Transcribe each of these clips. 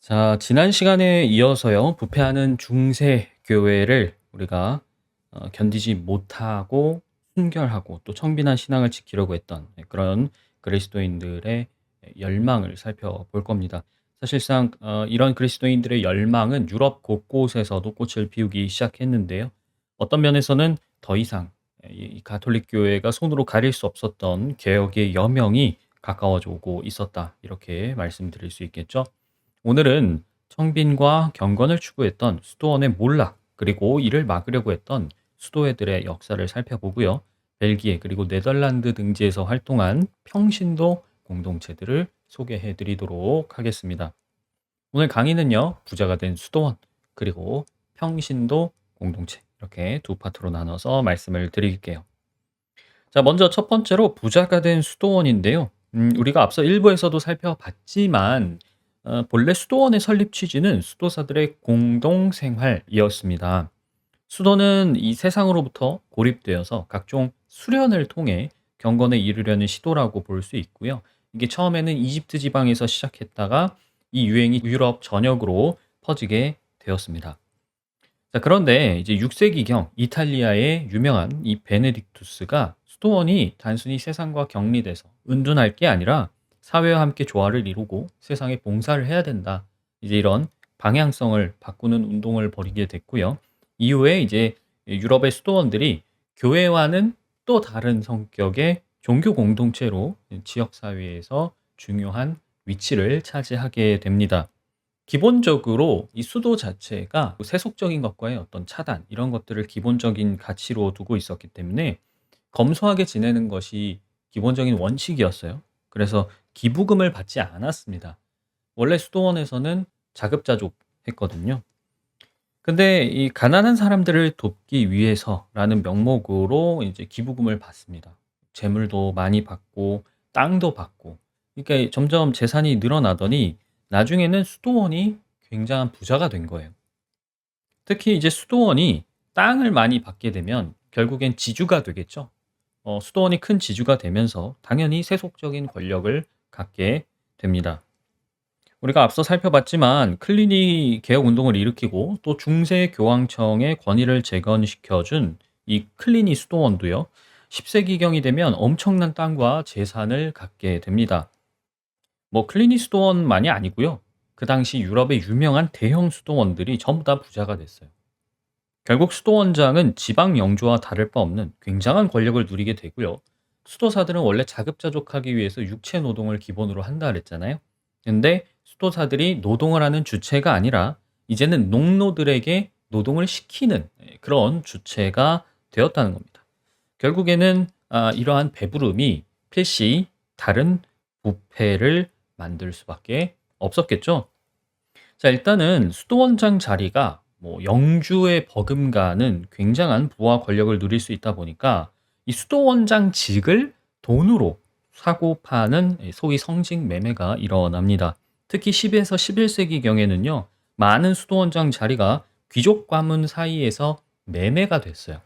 자, 지난 시간에 이어서요. 부패하는 중세 교회를 우리가 견디지 못하고 순결하고 또 청빈한 신앙을 지키려고 했던 그런 그리스도인들의 열망을 살펴볼 겁니다. 사실상 이런 그리스도인들의 열망은 유럽 곳곳에서도 꽃을 피우기 시작했는데요. 어떤 면에서는 더 이상 이 가톨릭 교회가 손으로 가릴 수 없었던 개혁의 여명이 가까워져 오고 있었다. 이렇게 말씀드릴 수 있겠죠. 오늘은 청빈과 경건을 추구했던 수도원의 몰락, 그리고 이를 막으려고 했던 수도회들의 역사를 살펴보고요. 벨기에 그리고 네덜란드 등지에서 활동한 평신도 공동체들을 소개해 드리도록 하겠습니다. 오늘 강의는요, 부자가 된 수도원, 그리고 평신도 공동체, 이렇게 두 파트로 나눠서 말씀을 드릴게요. 자, 먼저 첫 번째로 부자가 된 수도원인데요. 우리가 앞서 일부에서도 살펴봤지만 본래 수도원의 설립 취지는 수도사들의 공동 생활이었습니다. 수도는 이 세상으로부터 고립되어서 각종 수련을 통해 경건에 이르려는 시도라고 볼 수 있고요. 이게 처음에는 이집트 지방에서 시작했다가 이 유행이 유럽 전역으로 퍼지게 되었습니다. 자, 그런데 이제 6세기경 이탈리아의 유명한 이 베네딕투스가 수도원이 단순히 세상과 격리돼서 은둔할 게 아니라 사회와 함께 조화를 이루고 세상에 봉사를 해야 된다. 이제 이런 방향성을 바꾸는 운동을 벌이게 됐고요. 이후에 이제 유럽의 수도원들이 교회와는 또 다른 성격의 종교 공동체로 지역 사회에서 중요한 위치를 차지하게 됩니다. 기본적으로 이 수도 자체가 세속적인 것과의 어떤 차단 이런 것들을 기본적인 가치로 두고 있었기 때문에 검소하게 지내는 것이 기본적인 원칙이었어요. 그래서 기부금을 받지 않았습니다. 원래 수도원에서는 자급자족했거든요. 근데 이 가난한 사람들을 돕기 위해서라는 명목으로 이제 기부금을 받습니다. 재물도 많이 받고 땅도 받고. 그러니까 점점 재산이 늘어나더니 나중에는 수도원이 굉장한 부자가 된 거예요. 특히 이제 수도원이 땅을 많이 받게 되면 결국엔 지주가 되겠죠. 수도원이 큰 지주가 되면서 당연히 세속적인 권력을 갖게 됩니다. 우리가 앞서 살펴봤지만 클리니 개혁 운동을 일으키고 또 중세 교황청의 권위를 재건시켜준 이 클리니 수도원도요. 10세기경이 되면 엄청난 땅과 재산을 갖게 됩니다. 뭐 클리니 수도원만이 아니고요. 그 당시 유럽의 유명한 대형 수도원들이 전부 다 부자가 됐어요. 결국 수도원장은 지방 영주와 다를 바 없는 굉장한 권력을 누리게 되고요. 수도사들은 원래 자급자족하기 위해서 육체 노동을 기본으로 한다 그랬잖아요. 근데 수도사들이 노동을 하는 주체가 아니라 이제는 농노들에게 노동을 시키는 그런 주체가 되었다는 겁니다. 결국에는 이러한 배부름이 필시 다른 부패를 만들 수밖에 없었겠죠. 자, 일단은 수도원장 자리가 뭐 영주의 버금가는 굉장한 부와 권력을 누릴 수 있다 보니까 이 수도원장직을 돈으로 사고 파는 소위 성직 매매가 일어납니다. 특히 10에서 11세기경에는요, 많은 수도원장 자리가 귀족 가문 사이에서 매매가 됐어요.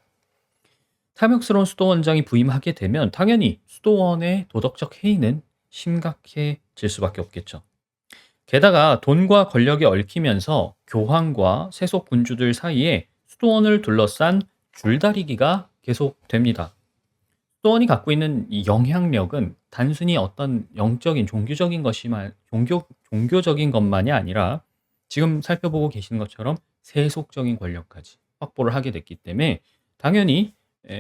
탐욕스러운 수도원장이 부임하게 되면 당연히 수도원의 도덕적 해이는 심각해질 수밖에 없겠죠. 게다가 돈과 권력이 얽히면서 교황과 세속 군주들 사이에 수도원을 둘러싼 줄다리기가 계속됩니다. 수도원이 갖고 있는 이 영향력은 단순히 어떤 영적인 종교적인 것이만 종교적인 것만이 아니라 지금 살펴보고 계시는 것처럼 세속적인 권력까지 확보를 하게 됐기 때문에 당연히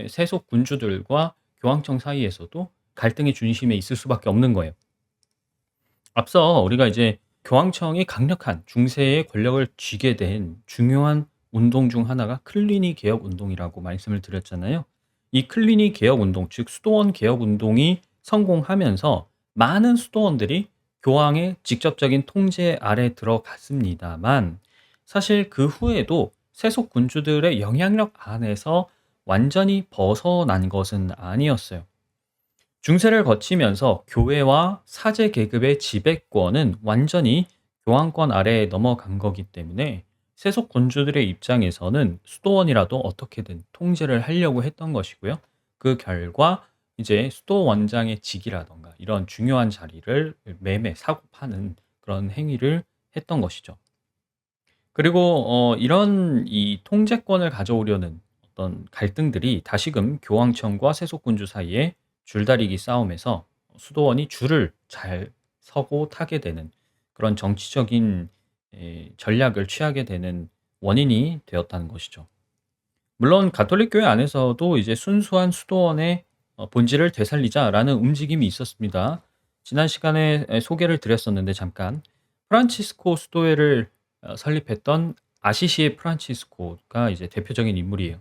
세속 군주들과 교황청 사이에서도 갈등의 중심에 있을 수밖에 없는 거예요. 앞서 우리가 이제 교황청이 강력한 중세의 권력을 쥐게 된 중요한 운동 중 하나가 클리니 개혁 운동이라고 말씀을 드렸잖아요. 이 클리니 개혁 운동, 즉 수도원 개혁 운동이 성공하면서 많은 수도원들이 교황의 직접적인 통제 아래 들어갔습니다만 사실 그 후에도 세속 군주들의 영향력 안에서 완전히 벗어난 것은 아니었어요. 중세를 거치면서 교회와 사제 계급의 지배권은 완전히 교황권 아래에 넘어간 거기 때문에 세속 군주들의 입장에서는 수도원이라도 어떻게든 통제를 하려고 했던 것이고요. 그 결과 이제 수도원장의 직이라던가 이런 중요한 자리를 매매, 사고 파는 그런 행위를 했던 것이죠. 그리고 이런 이 통제권을 가져오려는 어떤 갈등들이 다시금 교황청과 세속군주 사이의 줄다리기 싸움에서 수도원이 줄을 잘 서고 타게 되는 그런 정치적인 전략을 취하게 되는 원인이 되었다는 것이죠. 물론 가톨릭 교회 안에서도 이제 순수한 수도원의 본질을 되살리자라는 움직임이 있었습니다. 지난 시간에 소개를 드렸었는데 잠깐 프란치스코 수도회를 설립했던 아시시의 프란치스코가 이제 대표적인 인물이에요.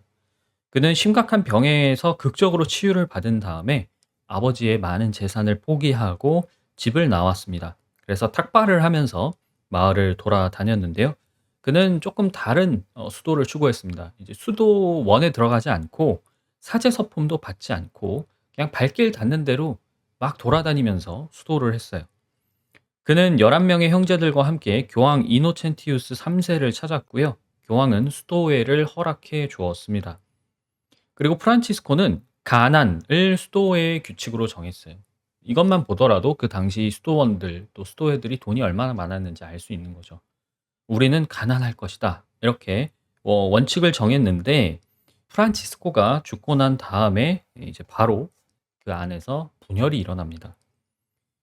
그는 심각한 병에서 극적으로 치유를 받은 다음에 아버지의 많은 재산을 포기하고 집을 나왔습니다. 그래서 탁발을 하면서 마을을 돌아다녔는데요. 그는 조금 다른 수도를 추구했습니다. 이제 수도원에 들어가지 않고 사제 서품도 받지 않고 그냥 발길 닿는 대로 막 돌아다니면서 수도를 했어요. 그는 11명의 형제들과 함께 교황 이노첸티우스 3세를 찾았고요. 교황은 수도회를 허락해 주었습니다. 그리고 프란치스코는 가난을 수도회의 규칙으로 정했어요. 이것만 보더라도 그 당시 수도원들 또 수도회들이 돈이 얼마나 많았는지 알 수 있는 거죠. 우리는 가난할 것이다. 이렇게 원칙을 정했는데 프란치스코가 죽고 난 다음에 이제 바로 그 안에서 분열이 일어납니다.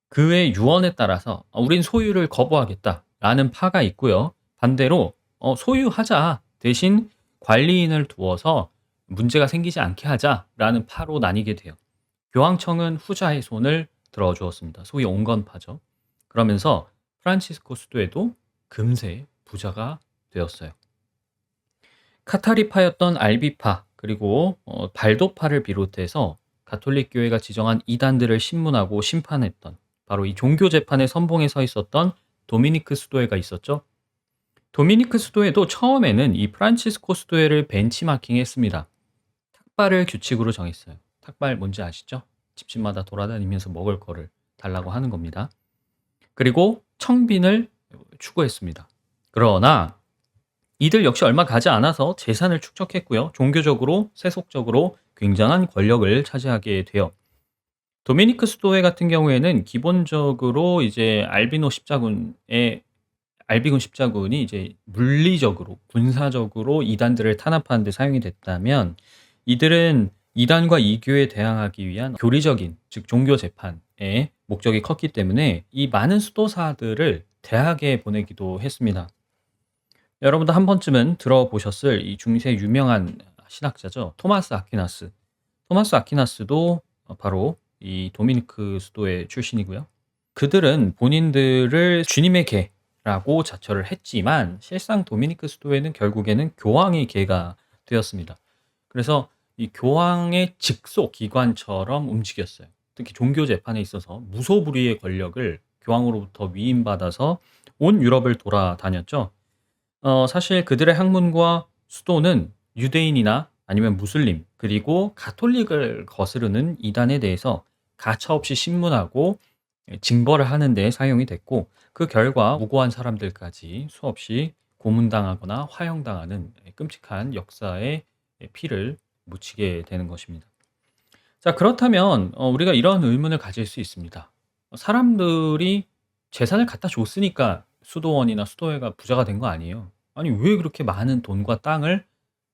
그의 유언에 따라서 우린 소유를 거부하겠다라는 파가 있고요. 반대로 소유하자 대신 관리인을 두어서 문제가 생기지 않게 하자라는 파로 나뉘게 돼요. 교황청은 후자의 손을 들어주었습니다. 소위 온건파죠. 그러면서 프란치스코 수도에도 금세 부자가 되었어요. 카타리파였던 알비파 그리고 발도파를 비롯해서 가톨릭 교회가 지정한 이단들을 신문하고 심판했던 바로 이 종교 재판의 선봉에 서 있었던 도미니크 수도회가 있었죠. 도미니크 수도회도 처음에는 이 프란치스코 수도회를 벤치마킹했습니다. 탁발을 규칙으로 정했어요. 탁발 뭔지 아시죠? 집집마다 돌아다니면서 먹을 거를 달라고 하는 겁니다. 그리고 청빈을 추구했습니다. 그러나 이들 역시 얼마 가지 않아서 재산을 축적했고요. 종교적으로, 세속적으로 굉장한 권력을 차지하게 돼요. 도미니크 수도회 같은 경우에는 기본적으로 이제 알비군 십자군이 이제 물리적으로, 군사적으로 이단들을 탄압하는 데 사용이 됐다면 이들은 이단과 이교에 대항하기 위한 교리적인, 즉 종교 재판의 목적이 컸기 때문에 이 많은 수도사들을 대학에 보내기도 했습니다. 여러분도 한 번쯤은 들어보셨을 이 중세 유명한 신학자죠. 토마스 아퀴나스. 토마스 아퀴나스도 바로 이 도미니크 수도의 출신이고요. 그들은 본인들을 주님의 개라고 자처를 했지만 실상 도미니크 수도회는 결국에는 교황의 개가 되었습니다. 그래서 이 교황의 직속 기관처럼 움직였어요. 특히 종교 재판에 있어서 무소불위의 권력을 교황으로부터 위임받아서 온 유럽을 돌아다녔죠. 사실 그들의 학문과 수도는 유대인이나 아니면 무슬림 그리고 가톨릭을 거스르는 이단에 대해서 가차없이 신문하고 징벌을 하는 데 사용이 됐고 그 결과 무고한 사람들까지 수없이 고문당하거나 화형당하는 끔찍한 역사의 피를 묻히게 되는 것입니다. 자, 그렇다면 우리가 이런 의문을 가질 수 있습니다. 사람들이 재산을 갖다 줬으니까 수도원이나 수도회가 부자가 된 거 아니에요. 아니 왜 그렇게 많은 돈과 땅을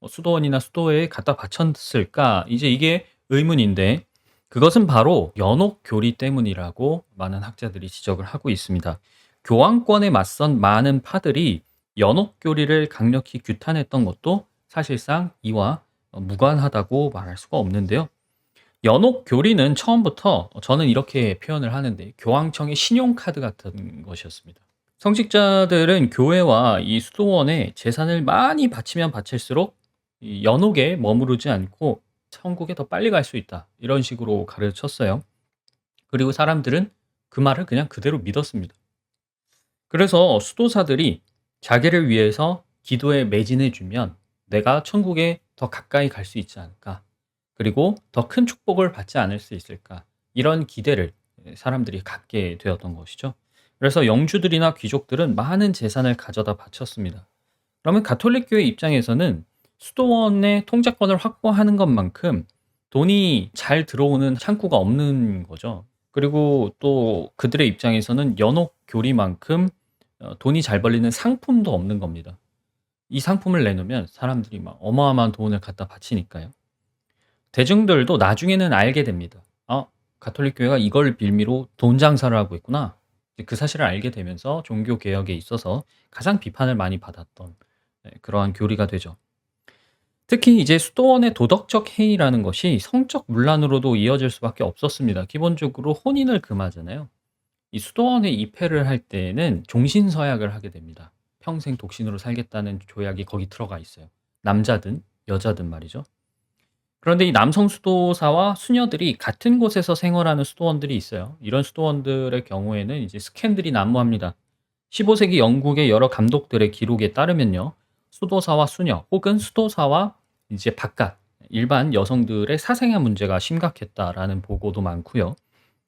수도원이나 수도회에 갖다 바쳤을까? 이제 이게 의문인데 그것은 바로 연옥교리 때문이라고 많은 학자들이 지적을 하고 있습니다. 교황권에 맞선 많은 파들이 연옥교리를 강력히 규탄했던 것도 사실상 이와 무관하다고 말할 수가 없는데요. 연옥교리는 처음부터 저는 이렇게 표현을 하는데 교황청의 신용카드 같은 것이었습니다. 성직자들은 교회와 이 수도원에 재산을 많이 바치면 바칠수록 이 연옥에 머무르지 않고 천국에 더 빨리 갈 수 있다. 이런 식으로 가르쳤어요. 그리고 사람들은 그 말을 그냥 그대로 믿었습니다. 그래서 수도사들이 자기를 위해서 기도에 매진해 주면 내가 천국에 더 가까이 갈 수 있지 않을까? 그리고 더 큰 축복을 받지 않을 수 있을까? 이런 기대를 사람들이 갖게 되었던 것이죠. 그래서 영주들이나 귀족들은 많은 재산을 가져다 바쳤습니다. 그러면 가톨릭 교회 입장에서는 수도원의 통제권을 확보하는 것만큼 돈이 잘 들어오는 창구가 없는 거죠. 그리고 또 그들의 입장에서는 연옥 교리만큼 돈이 잘 벌리는 상품도 없는 겁니다. 이 상품을 내놓으면 사람들이 막 어마어마한 돈을 갖다 바치니까요. 대중들도 나중에는 알게 됩니다. '아 가톨릭 교회가 이걸 빌미로 돈 장사를 하고 있구나.' 이제 그 사실을 알게 되면서 종교 개혁에 있어서 가장 비판을 많이 받았던 그러한 교리가 되죠. 특히 이제 수도원의 도덕적 해이라는 것이 성적 문란으로도 이어질 수밖에 없었습니다. 기본적으로 혼인을 금하잖아요. 이 수도원에 입회를 할 때는 종신서약을 하게 됩니다. 평생 독신으로 살겠다는 조약이 거기 들어가 있어요. 남자든 여자든 말이죠. 그런데 이 남성 수도사와 수녀들이 같은 곳에서 생활하는 수도원들이 있어요. 이런 수도원들의 경우에는 이제 스캔들이 난무합니다. 15세기 영국의 여러 감독들의 기록에 따르면요. 수도사와 수녀 혹은 수도사와 이제 바깥 일반 여성들의 사생활 문제가 심각했다라는 보고도 많고요.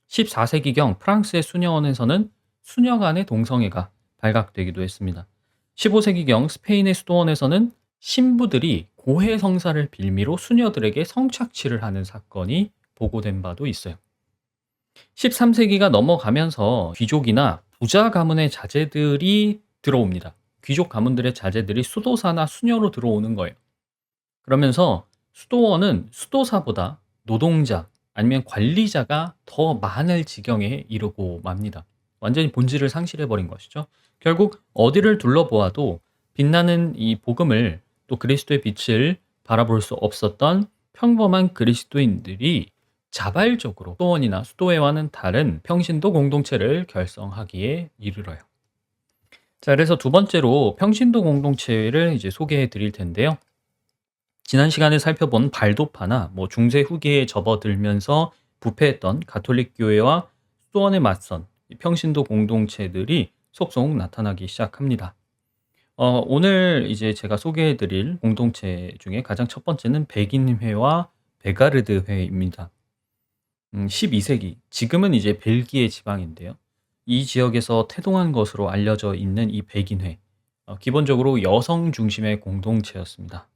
14세기경 프랑스의 수녀원에서는 수녀 간의 동성애가 발각되기도 했습니다. 15세기경 스페인의 수도원에서는 신부들이 고해 성사를 빌미로 수녀들에게 성착취를 하는 사건이 보고된 바도 있어요. 13세기가 넘어가면서 귀족이나 부자 가문의 자제들이 들어옵니다. 귀족 가문들의 자제들이 수도사나 수녀로 들어오는 거예요. 그러면서 수도원은 수도사보다 노동자 아니면 관리자가 더 많을 지경에 이르고 맙니다. 완전히 본질을 상실해 버린 것이죠. 결국 어디를 둘러보아도 빛나는 이 복음을 또 그리스도의 빛을 바라볼 수 없었던 평범한 그리스도인들이 자발적으로 수도원이나 수도회와는 다른 평신도 공동체를 결성하기에 이르러요. 자, 그래서 두 번째로 평신도 공동체를 이제 소개해 드릴 텐데요. 지난 시간에 살펴본 발도파나 중세 후기에 접어들면서 부패했던 가톨릭 교회와 수도원에 맞선 평신도 공동체들이 속속 나타나기 시작합니다. 오늘 이제 제가 소개해 드릴 공동체 중에 가장 첫 번째는 백인회와 베가르드회입니다. 12세기, 지금은 이제 벨기에 지방인데요. 이 지역에서 태동한 것으로 알려져 있는 이 백인회, 기본적으로 여성 중심의 공동체였습니다.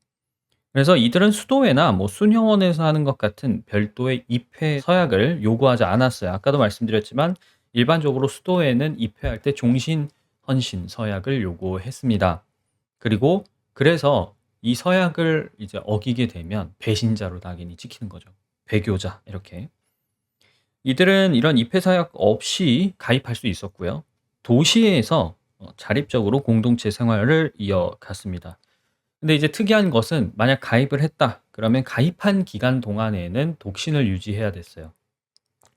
그래서 이들은 수도회나 수녀원에서 하는 것 같은 별도의 입회 서약을 요구하지 않았어요. 아까도 말씀드렸지만 일반적으로 수도회는 입회할 때 종신 헌신 서약을 요구했습니다. 그리고 그래서 이 서약을 이제 어기게 되면 배신자로 낙인이 찍히는 거죠. 배교자 이렇게. 이들은 이런 입회 서약 없이 가입할 수 있었고요. 도시에서 자립적으로 공동체 생활을 이어갔습니다. 근데 이제 특이한 것은 만약 가입을 했다. 그러면 가입한 기간 동안에는 독신을 유지해야 됐어요.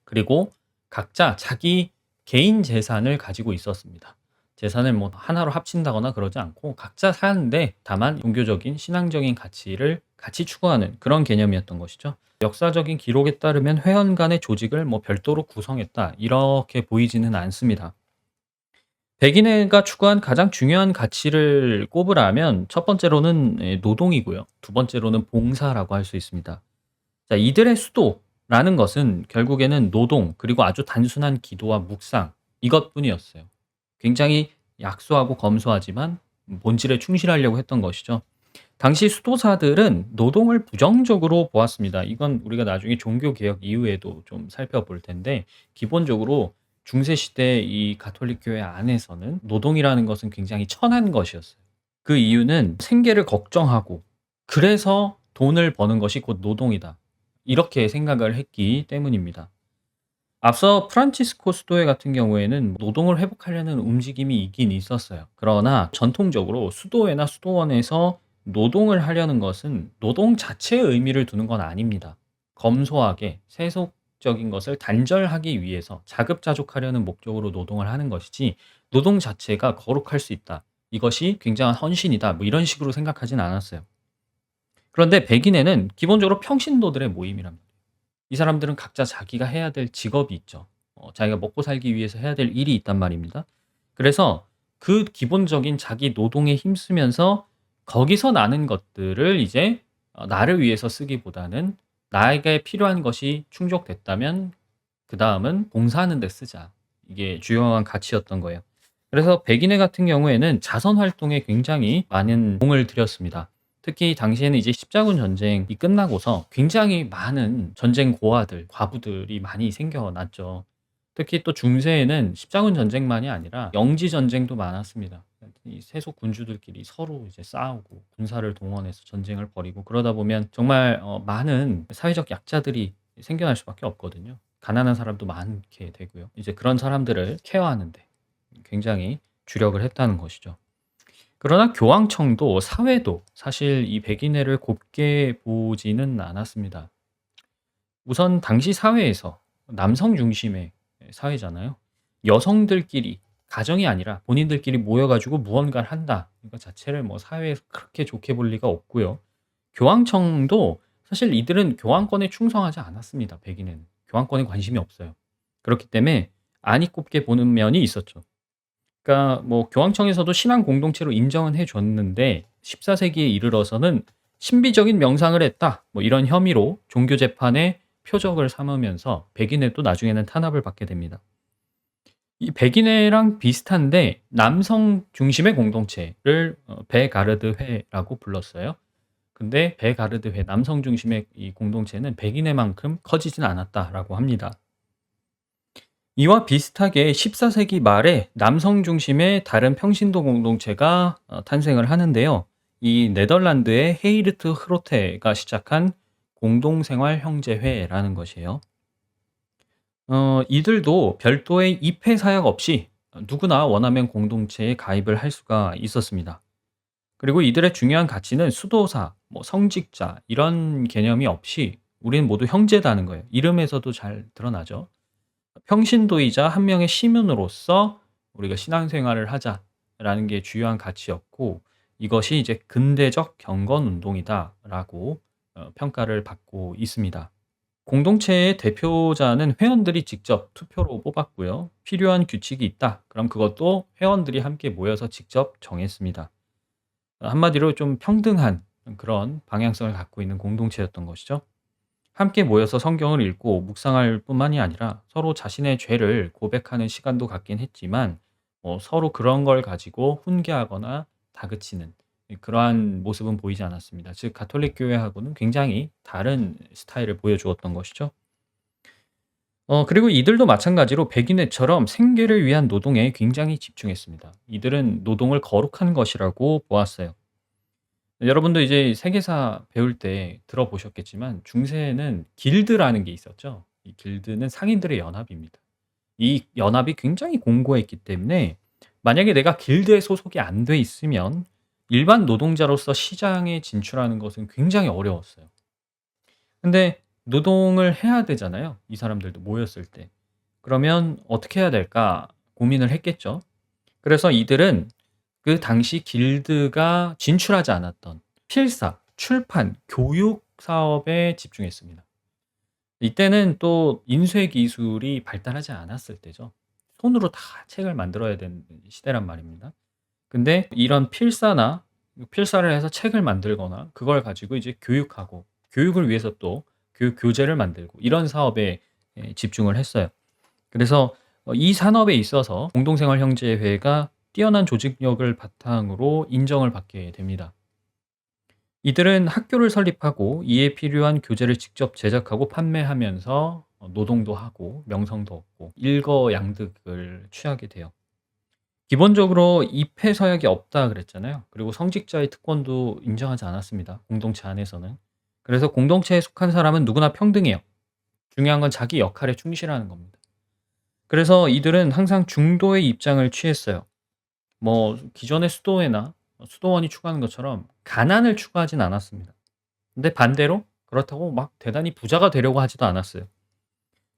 그리고 각자 자기 개인 재산을 가지고 있었습니다. 재산을 하나로 합친다거나 그러지 않고 각자 사는데 다만 종교적인 신앙적인 가치를 같이 추구하는 그런 개념이었던 것이죠. 역사적인 기록에 따르면 회원 간의 조직을 별도로 구성했다. 이렇게 보이지는 않습니다. 백인회가 추구한 가장 중요한 가치를 꼽으라면 첫 번째로는 노동이고요. 두 번째로는 봉사라고 할 수 있습니다. 자, 이들의 수도라는 것은 결국에는 노동 그리고 아주 단순한 기도와 묵상 이것뿐이었어요. 굉장히 약소하고 검소하지만 본질에 충실하려고 했던 것이죠. 당시 수도사들은 노동을 부정적으로 보았습니다. 이건 우리가 나중에 종교개혁 이후에도 좀 살펴볼 텐데 기본적으로 중세 시대 이 가톨릭 교회 안에서는 노동이라는 것은 굉장히 천한 것이었어요. 그 이유는 생계를 걱정하고 그래서 돈을 버는 것이 곧 노동이다. 이렇게 생각을 했기 때문입니다. 앞서 프란치스코 수도회 같은 경우에는 노동을 회복하려는 움직임이 있긴 있었어요. 그러나 전통적으로 수도회나 수도원에서 노동을 하려는 것은 노동 자체의 의미를 두는 건 아닙니다. 검소하게 세속적인 것을 단절하기 위해서 자급자족하려는 목적으로 노동을 하는 것이지 노동 자체가 거룩할 수 있다. 이것이 굉장한 헌신이다. 이런 식으로 생각하진 않았어요. 그런데 백인회는 기본적으로 평신도들의 모임이랍니다. 이 사람들은 각자 자기가 해야 될 직업이 있죠. 자기가 먹고 살기 위해서 해야 될 일이 있단 말입니다. 그래서 그 기본적인 자기 노동에 힘쓰면서 거기서 나는 것들을 이제 나를 위해서 쓰기보다는 나에게 필요한 것이 충족됐다면 그다음은 봉사하는 데 쓰자. 이게 주요한 가치였던 거예요. 그래서 백인회 같은 경우에는 자선 활동에 굉장히 많은 공을 들였습니다. 특히 당시에는 이제 십자군 전쟁이 끝나고서 굉장히 많은 전쟁 고아들, 과부들이 많이 생겨났죠. 특히 또 중세에는 십자군 전쟁만이 아니라 영지 전쟁도 많았습니다. 이 세속 군주들끼리 서로 이제 싸우고 군사를 동원해서 전쟁을 벌이고 그러다 보면 정말 많은 사회적 약자들이 생겨날 수밖에 없거든요. 가난한 사람도 많게 되고요. 이제 그런 사람들을 케어하는 데 굉장히 주력을 했다는 것이죠. 그러나 교황청도 사회도 사실 이 백인애를 곱게 보지는 않았습니다. 우선 당시 사회에서 남성 중심의 사회잖아요. 여성들끼리 가정이 아니라 본인들끼리 모여 가지고 무언가를 한다. 이거 자체를 뭐 사회에서 그렇게 좋게 볼 리가 없고요. 교황청도 사실 이들은 교황권에 충성하지 않았습니다. 백인은. 교황권에 관심이 없어요. 그렇기 때문에 안이 꼽게 보는 면이 있었죠. 그러니까 뭐 교황청에서도 신앙 공동체로 인정은 해 줬는데 14세기에 이르러서는 신비적인 명상을 했다. 뭐 이런 혐의로 종교 재판에 표적을 삼으면서 백인회도 나중에는 탄압을 받게 됩니다. 이 백인회랑 비슷한데 남성 중심의 공동체를 베가르드회라고 불렀어요. 근데 베가르드회 남성 중심의 이 공동체는 백인회만큼 커지진 않았다라고 합니다. 이와 비슷하게 14세기 말에 남성 중심의 다른 평신도 공동체가 탄생을 하는데요. 이 네덜란드의 헤이르트 흐로테가 시작한 공동생활 형제회라는 것이에요. 이들도 별도의 입회 사약 없이 누구나 원하면 공동체에 가입을 할 수가 있었습니다. 그리고 이들의 중요한 가치는 수도사, 뭐 성직자 이런 개념이 없이 우리는 모두 형제다는 거예요. 이름에서도 잘 드러나죠. 평신도이자 한 명의 시민으로서 우리가 신앙생활을 하자라는 게 주요한 가치였고 이것이 이제 근대적 경건 운동이다라고 평가를 받고 있습니다. 공동체의 대표자는 회원들이 직접 투표로 뽑았고요. 필요한 규칙이 있다. 그럼 그것도 회원들이 함께 모여서 직접 정했습니다. 한마디로 좀 평등한 그런 방향성을 갖고 있는 공동체였던 것이죠. 함께 모여서 성경을 읽고 묵상할 뿐만이 아니라 서로 자신의 죄를 고백하는 시간도 갖긴 했지만 서로 그런 걸 가지고 훈계하거나 다그치는 그러한 모습은 보이지 않았습니다. 즉 가톨릭 교회하고는 굉장히 다른 스타일을 보여주었던 것이죠. 그리고 이들도 마찬가지로 백인회처럼 생계를 위한 노동에 굉장히 집중했습니다. 이들은 노동을 거룩한 것이라고 보았어요. 여러분도 이제 세계사 배울 때 들어보셨겠지만 중세에는 길드라는 게 있었죠. 이 길드는 상인들의 연합입니다. 이 연합이 굉장히 공고했기 때문에 만약에 내가 길드에 소속이 안 돼 있으면 일반 노동자로서 시장에 진출하는 것은 굉장히 어려웠어요. 근데 노동을 해야 되잖아요. 이 사람들도 모였을 때. 그러면 어떻게 해야 될까 고민을 했겠죠. 그래서 이들은 그 당시 길드가 진출하지 않았던 필사, 출판, 교육 사업에 집중했습니다. 이때는 또 인쇄 기술이 발달하지 않았을 때죠. 손으로 다 책을 만들어야 되는 시대란 말입니다. 근데 이런 필사를 해서 책을 만들거나 그걸 가지고 이제 교육하고 교육을 위해서 또 교육 교재를 만들고 이런 사업에 집중을 했어요. 그래서 이 산업에 있어서 공동생활 형제회가 뛰어난 조직력을 바탕으로 인정을 받게 됩니다. 이들은 학교를 설립하고 이에 필요한 교재를 직접 제작하고 판매하면서 노동도 하고 명성도 얻고 일거양득을 취하게 돼요. 기본적으로 입회 서약이 없다 그랬잖아요. 그리고 성직자의 특권도 인정하지 않았습니다. 공동체 안에서는. 그래서 공동체에 속한 사람은 누구나 평등해요. 중요한 건 자기 역할에 충실하는 겁니다. 그래서 이들은 항상 중도의 입장을 취했어요. 뭐 기존의 수도회나 수도원이 추구하는 것처럼 가난을 추구하진 않았습니다. 근데 반대로 그렇다고 막 대단히 부자가 되려고 하지도 않았어요.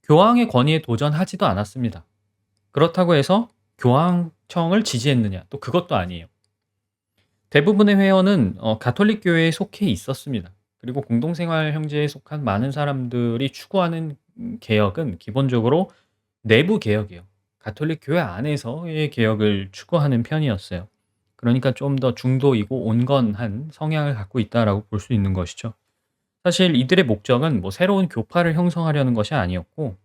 교황의 권위에 도전하지도 않았습니다. 그렇다고 해서 교황청을 지지했느냐? 또 그것도 아니에요. 대부분의 회원은 가톨릭 교회에 속해 있었습니다. 그리고 공동생활 형제에 속한 많은 사람들이 추구하는 개혁은 기본적으로 내부 개혁이에요. 가톨릭 교회 안에서의 개혁을 추구하는 편이었어요. 그러니까 좀 더 중도이고 온건한 성향을 갖고 있다라고 볼 수 있는 것이죠. 사실 이들의 목적은 뭐 새로운 교파를 형성하려는 것이 아니었고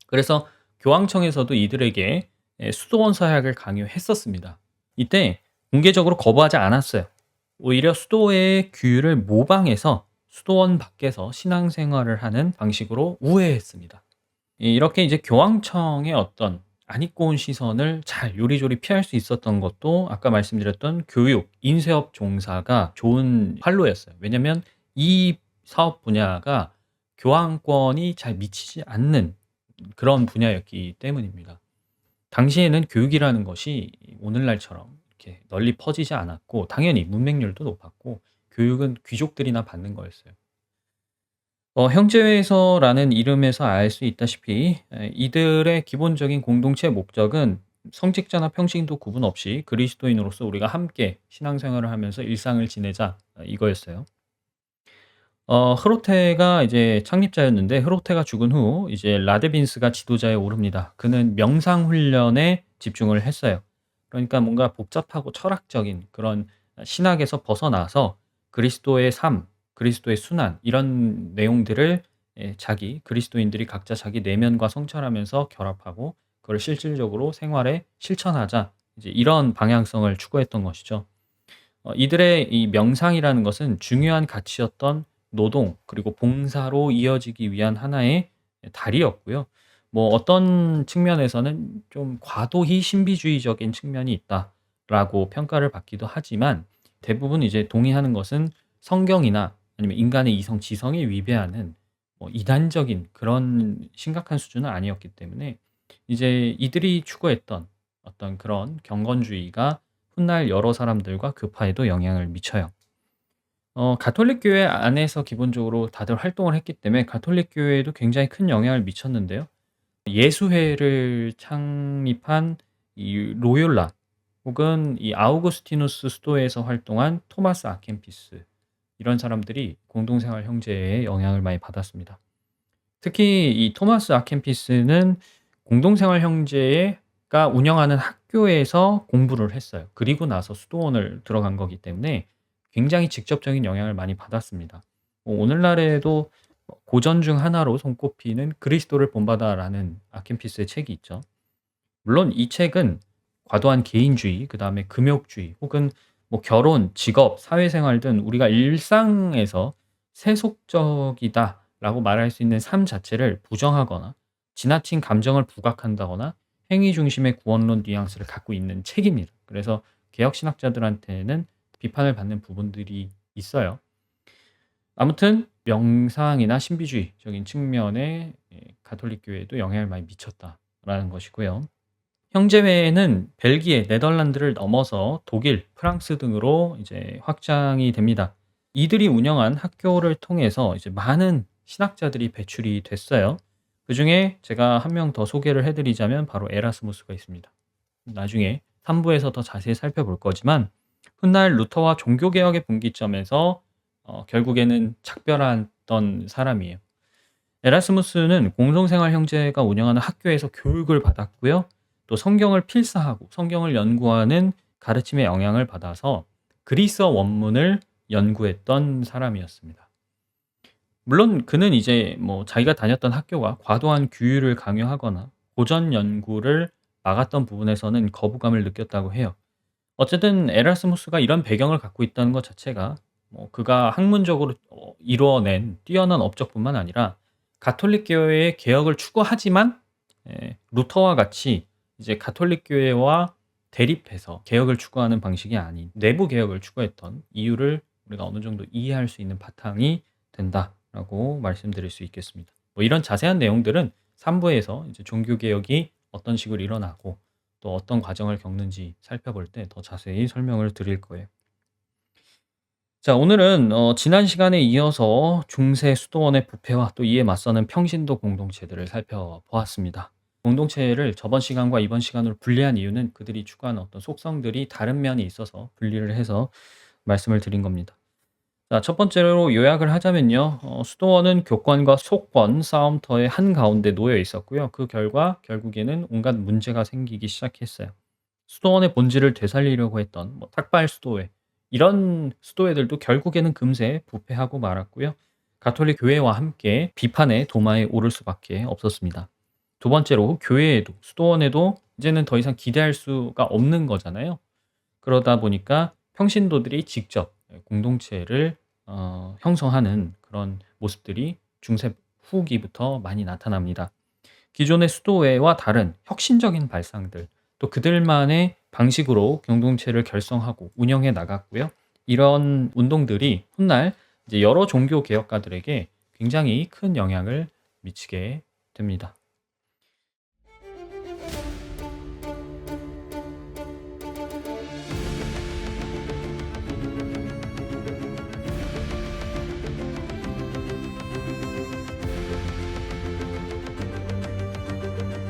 그래서 교황청에서도 이들에게 수도원 서약을 강요했었습니다. 이때 공개적으로 거부하지 않았어요. 오히려 수도회의 규율을 모방해서 수도원 밖에서 신앙생활을 하는 방식으로 우회했습니다. 이렇게 이제 교황청의 어떤 안 입고 온 시선을 잘 요리조리 피할 수 있었던 것도 아까 말씀드렸던 교육, 인쇄업 종사가 좋은 활로였어요. 왜냐면 이 사업 분야가 교황권이 잘 미치지 않는 그런 분야였기 때문입니다. 당시에는 교육이라는 것이 오늘날처럼 이렇게 널리 퍼지지 않았고 당연히 문맹률도 높았고 교육은 귀족들이나 받는 거였어요. 형제회에서라는 이름에서 알 수 있다시피 이들의 기본적인 공동체 목적은 성직자나 평신도 구분 없이 그리스도인으로서 우리가 함께 신앙생활을 하면서 일상을 지내자, 이거였어요. 흐로테가 이제 창립자였는데 흐로테가 죽은 후 이제 라데빈스가 지도자에 오릅니다. 그는 명상 훈련에 집중을 했어요. 그러니까 뭔가 복잡하고 철학적인 그런 신학에서 벗어나서 그리스도의 삶, 그리스도의 순환 이런 내용들을 자기 그리스도인들이 각자 자기 내면과 성찰하면서 결합하고 그걸 실질적으로 생활에 실천하자. 이제 이런 방향성을 추구했던 것이죠. 이들의 이 명상이라는 것은 중요한 가치였던 노동 그리고 봉사로 이어지기 위한 하나의 다리였고요. 뭐 어떤 측면에서는 좀 과도히 신비주의적인 측면이 있다라고 평가를 받기도 하지만 대부분 이제 동의하는 것은 성경이나 아니면 인간의 이성, 지성에 위배하는 뭐 이단적인 그런 심각한 수준은 아니었기 때문에 이제 이들이 추구했던 어떤 그런 경건주의가 훗날 여러 사람들과 교파에도 영향을 미쳐요. 가톨릭 교회 안에서 기본적으로 다들 활동을 했기 때문에 가톨릭 교회에도 굉장히 큰 영향을 미쳤는데요. 예수회를 창립한 이 로욜라 혹은 이 아우구스티누스 수도에서 활동한 토마스 아켄피스 이런 사람들이 공동생활 형제에 영향을 많이 받았습니다. 특히 이 토마스 아켄피스는 공동생활 형제가 운영하는 학교에서 공부를 했어요. 그리고 나서 수도원을 들어간 거기 때문에 굉장히 직접적인 영향을 많이 받았습니다. 오늘날에도 고전 중 하나로 손꼽히는 그리스도를 본받아라는 아켄피스의 책이 있죠. 물론 이 책은 과도한 개인주의, 그다음에 금욕주의 혹은 뭐 결혼, 직업, 사회생활 등 우리가 일상에서 세속적이다라고 말할 수 있는 삶 자체를 부정하거나 지나친 감정을 부각한다거나 행위 중심의 구원론 뉘앙스를 갖고 있는 책입니다. 그래서 개혁 신학자들한테는 비판을 받는 부분들이 있어요. 아무튼 명상이나 신비주의적인 측면에 가톨릭 교회에도 영향을 많이 미쳤다라는 것이고요. 형제회는 벨기에, 네덜란드를 넘어서 독일, 프랑스 등으로 이제 확장이 됩니다. 이들이 운영한 학교를 통해서 이제 많은 신학자들이 배출이 됐어요. 그중에 제가 한 명 더 소개를 해드리자면 바로 에라스무스가 있습니다. 나중에 3부에서 더 자세히 살펴볼 거지만 훗날 루터와 종교개혁의 분기점에서 결국에는 작별했던 사람이에요. 에라스무스는 공동생활 형제가 운영하는 학교에서 교육을 받았고요. 또 성경을 필사하고 성경을 연구하는 가르침의 영향을 받아서 그리스어 원문을 연구했던 사람이었습니다. 물론 그는 이제 뭐 자기가 다녔던 학교가 과도한 규율을 강요하거나 고전 연구를 막았던 부분에서는 거부감을 느꼈다고 해요. 어쨌든 에라스무스가 이런 배경을 갖고 있다는 것 자체가 뭐 그가 학문적으로 이루어낸 뛰어난 업적뿐만 아니라 가톨릭 교회의 개혁을 추구하지만 루터와 같이 이제 가톨릭 교회와 대립해서 개혁을 추구하는 방식이 아닌 내부 개혁을 추구했던 이유를 우리가 어느 정도 이해할 수 있는 바탕이 된다라고 말씀드릴 수 있겠습니다. 뭐 이런 자세한 내용들은 3부에서 이제 종교 개혁이 어떤 식으로 일어나고 또 어떤 과정을 겪는지 살펴볼 때 더 자세히 설명을 드릴 거예요. 자, 오늘은 지난 시간에 이어서 중세 수도원의 부패와 또 이에 맞서는 평신도 공동체들을 살펴보았습니다. 공동체를 저번 시간과 이번 시간으로 분리한 이유는 그들이 추구하는 어떤 속성들이 다른 면이 있어서 분리를 해서 말씀을 드린 겁니다. 자, 첫 번째로 요약을 하자면요. 수도원은 교권과 속권 싸움터의 한가운데 놓여 있었고요. 그 결과 결국에는 온갖 문제가 생기기 시작했어요. 수도원의 본질을 되살리려고 했던 뭐 탁발 수도회 이런 수도회들도 결국에는 금세 부패하고 말았고요. 가톨릭 교회와 함께 비판의 도마에 오를 수밖에 없었습니다. 두 번째로 교회에도 수도원에도 이제는 더 이상 기대할 수가 없는 거잖아요. 그러다 보니까 평신도들이 직접 공동체를 형성하는 그런 모습들이 중세 후기부터 많이 나타납니다. 기존의 수도회와 다른 혁신적인 발상들, 또 그들만의 방식으로 공동체를 결성하고 운영해 나갔고요. 이런 운동들이 훗날 이제 여러 종교 개혁가들에게 굉장히 큰 영향을 미치게 됩니다.